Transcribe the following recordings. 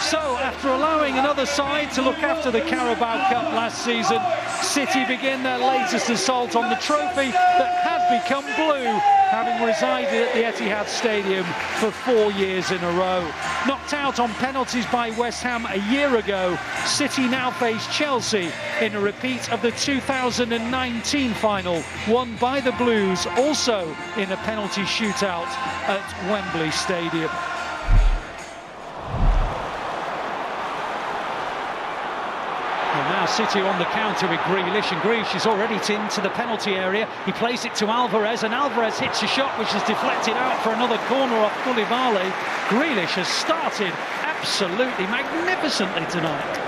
So, after allowing another side to look after the Carabao Cup last season, City begin their latest assault on the trophy that had become blue, having resided at the Etihad Stadium for 4 years in a row. Knocked out on penalties by West Ham a year ago, City now face Chelsea in a repeat of the 2019 final, won by the Blues, also in a penalty shootout at Wembley Stadium. Now City on the counter with Grealish, and Grealish is already into the penalty area. He plays it to Alvarez, and Alvarez hits a shot which is deflected out for another corner off Koulibaly. Grealish has started absolutely magnificently tonight.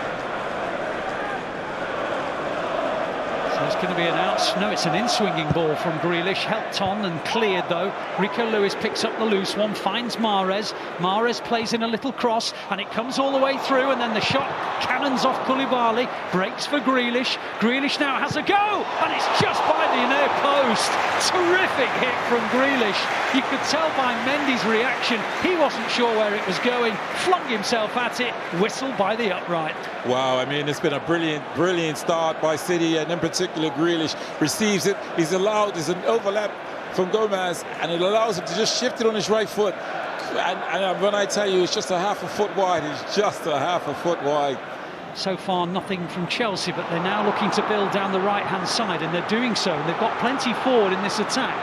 So it's going to be an out. No, it's an in-swinging ball from Grealish, helped on and cleared though. Rico Lewis picks up the loose one, finds Mahrez. Mahrez plays in a little cross, and it comes all the way through, and then the shot cannons off Koulibaly, breaks for Grealish. Grealish now has a go, and it's just by the near post. Terrific hit from Grealish. You could tell by Mendy's reaction, he wasn't sure where it was going, flung himself at it, whistled by the upright. Wow, I mean, it's been a brilliant start by City, and in particular Grealish receives it. He's allowed, there's an overlap from Gomez, and it allows him to just shift it on his right foot. And when I tell you it's just a half a foot wide, it's just a half a foot wide. So far nothing from Chelsea, but they're now looking to build down the right-hand side, and they're doing so. They've got plenty forward in this attack,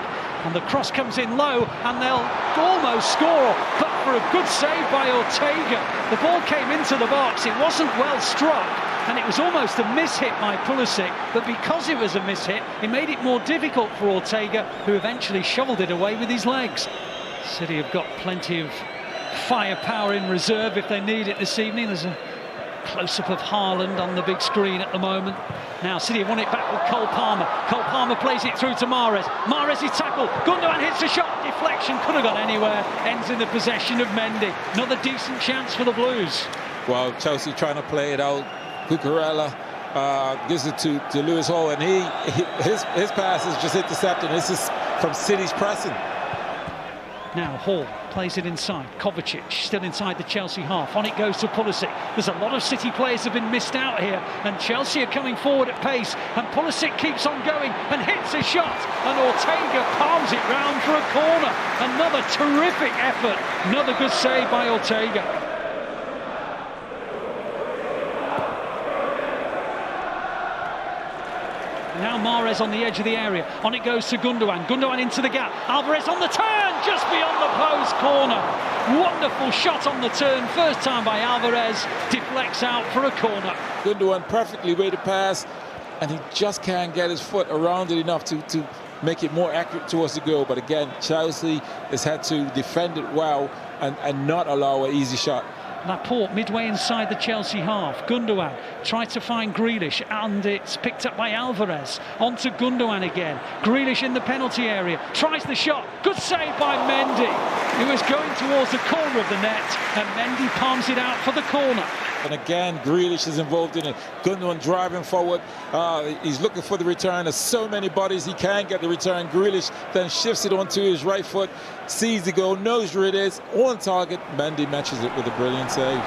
and the cross comes in low, and they'll almost score, but for a good save by Ortega. The ball came into the box, it wasn't well struck, and it was almost a miss-hit by Pulisic, but because it was a miss-hit, it made it more difficult for Ortega, who eventually shoveled it away with his legs. City have got plenty of firepower in reserve if they need it this evening. There's a close-up of Haaland on the big screen at the moment. Now City have won it back with Cole Palmer. Cole Palmer plays it through to Mahrez. Mahrez is tackled. Gundogan hits a shot. Deflection, could have gone anywhere. Ends in the possession of Mendy. Another decent chance for the Blues. Well, Chelsea trying to play it out. Cucurella gives it to Lewis Hall, and his pass is just intercepted. This is from City's pressing. Now Hall plays it inside. Kovacic still inside the Chelsea half. On it goes to Pulisic. There's a lot of City players have been missed out here, and Chelsea are coming forward at pace, and Pulisic keeps on going and hits a shot, and Ortega palms it round for a corner. Another terrific effort. Another good save by Ortega. Now Mahrez on the edge of the area. On it goes to Gundogan. Gundogan into the gap. Alvarez on the turn, just beyond the post, corner. Wonderful shot on the turn. First time by Alvarez. Deflects out for a corner. Gundogan perfectly way to pass, and he just can't get his foot around it enough to make it more accurate towards the goal. But again, Chelsea has had to defend it well and not allow an easy shot. Laporte midway inside the Chelsea half. Gundogan tried to find Grealish, and it's picked up by Alvarez. On to Gundogan again. Grealish in the penalty area. Tries the shot. Good save by Mendy. He was going towards the corner of the net, and Mendy palms it out for the corner. And again, Grealish is involved in it. Gundogan driving forward. He's looking for the return. There's so many bodies, he can't get the return. Grealish then shifts it onto his right foot, sees the goal, knows where it is, on target. Mendy matches it with a brilliant save.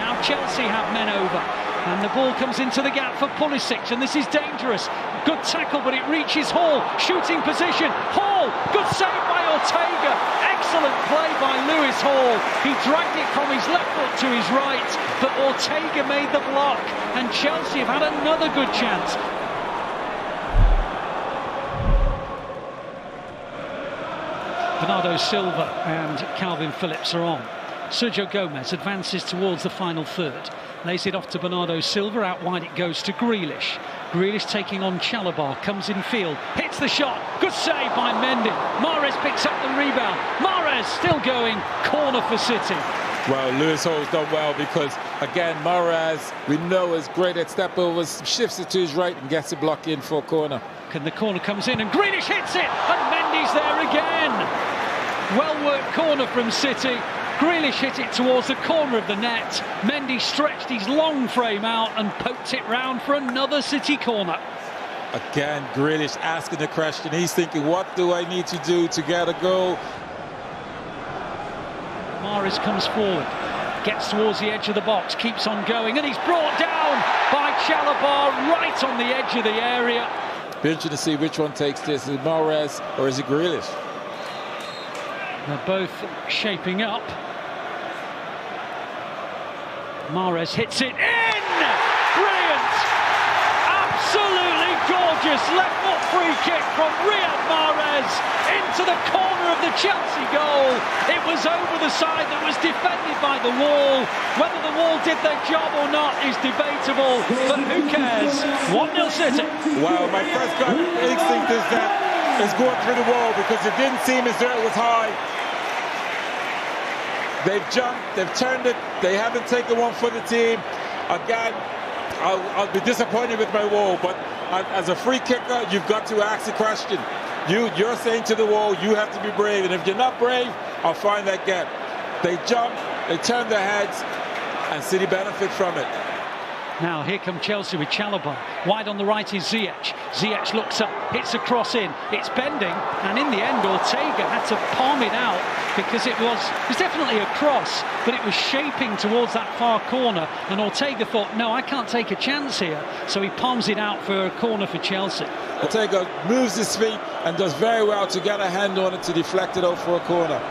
Now Chelsea have men over, and the ball comes into the gap for Pulisic, and this is dangerous. Good tackle, but it reaches Hall. Shooting position. Hall, good save by Ortega. Excellent play by Lewis Hall. He dragged it from his left foot to his right, but Ortega made the block, and Chelsea have had another good chance. Bernardo Silva and Calvin Phillips are on. Sergio Gomez advances towards the final third. Lays it off to Bernardo Silva. Out wide it goes to Grealish. Grealish taking on Chalobah. Comes in field. Hits the shot. Good save by Mendy. Mahrez picks up the rebound. Mahrez still going. Corner for City. Well, Lewis Hall's done well, because, again, Mahrez, we know, is great at step overs. Shifts it to his right and gets a block in for a corner. And the corner comes in, and Grealish hits it. And Mendy's there again. Well-worked corner from City. Grealish hit it towards the corner of the net. Mendy stretched his long frame out and poked it round for another City corner. Again, Grealish asking the question. He's thinking, what do I need to do to get a goal? محرز comes forward, gets towards the edge of the box, keeps on going, and he's brought down by Chalobah right on the edge of the area. Be interesting to see which one takes this. Is it محرز or is it Grealish? They're both shaping up. محرز hits it in! Brilliant! Absolutely gorgeous left foot free kick from Riyad Mahrez into the corner of the Chelsea goal. It was over the side that was defended by the wall. Whether the wall did their job or not is debatable, but who cares? 1-0 City. Wow, my first gut instinct is that it's going through the wall because it didn't seem as though it was high. They've jumped, they've turned it, they haven't taken one for the team. Again, I'll be disappointed with my wall, but as a free kicker, you've got to ask the question. You're saying to the wall, you have to be brave, and if you're not brave, I'll find that gap. They jump, they turn their heads, and City benefit from it. Now here come Chelsea with Chalobah. Wide on the right is Ziyech. Ziyech looks up, hits a cross in. It's bending, and in the end Ortega had to palm it out because it was definitely a cross, but it was shaping towards that far corner, and Ortega thought, no, I can't take a chance here. So he palms it out for a corner for Chelsea. Ortega moves his feet and does very well to get a hand on it to deflect it out for a corner.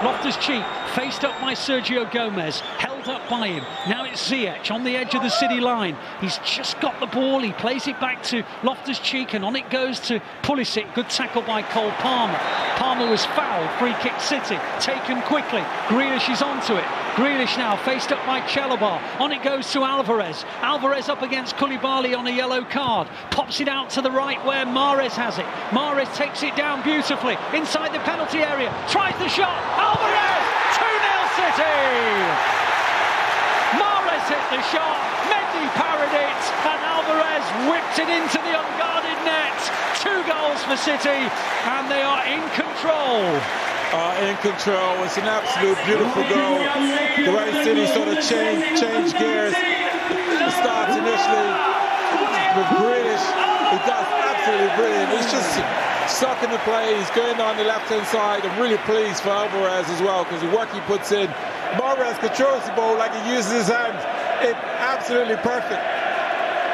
Loftus-Cheek faced up by Sergio Gomez, held up by him. Now it's Ziyech on the edge of the City line. He's just got the ball, he plays it back to Loftus-Cheek, and on it goes to Pulisic. Good tackle by Cole Palmer. Palmer was fouled, free kick City, taken quickly. Grealish is onto it. Grealish now faced up by Chalobah. On it goes to Alvarez. Alvarez up against Koulibaly on a yellow card. Pops it out to the right where Mahrez has it. Mahrez takes it down beautifully inside the penalty area. Tries the shot. Alvarez! 2-0 City! Mahrez hit the shot. Mendy parried it. And Alvarez whipped it into the unguarded net. 2 goals for City. And they are in control. In control. It's an absolute beautiful goal. The way City sort of change gears. It starts initially with Grealish. He does absolutely brilliant. He's just sucking the play. He's going on the left-hand side. I'm really pleased for Alvarez as well because the work he puts in. Mahrez controls the ball like he uses his hands. It's absolutely perfect.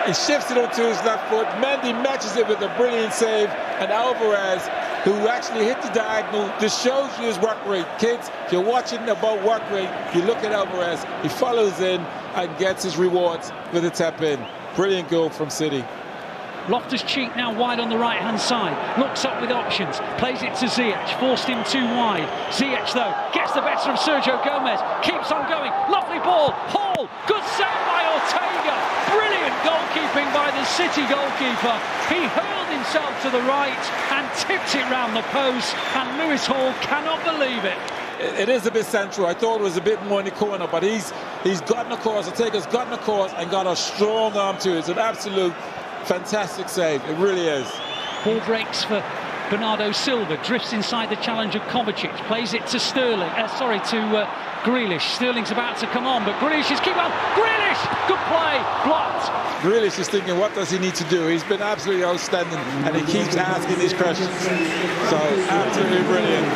He shifts it onto his left foot. Mendy matches it with a brilliant save. And Alvarez, who actually hit the diagonal, just shows you his work rate. Kids, if you're watching about work rate, you look at Alvarez, he follows in and gets his rewards with a tap in. Brilliant goal from City. Loftus-Cheek now wide on the right-hand side. Looks up with options. Plays it to Ziyech. Forced him too wide. Ziyech, though, gets the better of Sergio Gomez. Keeps on going. Lovely ball. Hall. Good save by Ortega. Brilliant goalkeeping by the City goalkeeper. He hurled himself to the right and tipped it round the post. And Lewis Hall cannot believe it. It is a bit central. I thought it was a bit more in the corner, but he's gotten across. Ortega's gotten across and got a strong arm to it. It's an absolute fantastic save, it really is. Ball breaks for Bernardo Silva, drifts inside the challenger Kovacic, plays it to Grealish. Sterling's about to come on, but Grealish is keep on. Grealish, good play, blocked. Grealish is thinking, what does he need to do? He's been absolutely outstanding, and he keeps asking these questions. So absolutely brilliant.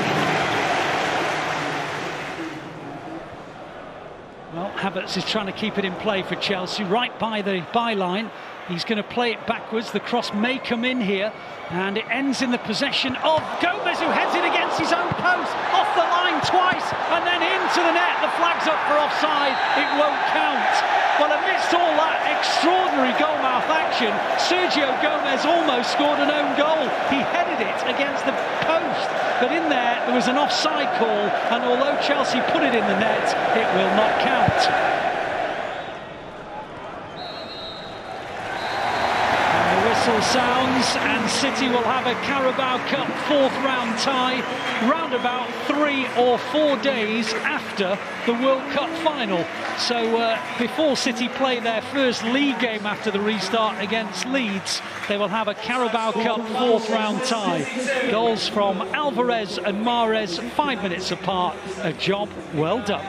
Well, Havertz is trying to keep it in play for Chelsea, right by the byline. He's going to play it backwards. The cross may come in here, and it ends in the possession of Gomez, who heads it against his own post, off the line twice, and then into the net. The flag's up for offside. It won't count. Well, amidst all that extraordinary goal-mouth action, Sergio Gomez almost scored an own goal. He headed it against the post, but in there was an offside call, and although Chelsea put it in the net, it will not count. Whistle sounds and City will have a Carabao Cup 4th round tie round about 3 or 4 days after the World Cup final. So before City play their first league game after the restart against Leeds, they will have a Carabao Cup 4th round tie. Goals from Alvarez and Mahrez 5 minutes apart. A job well done.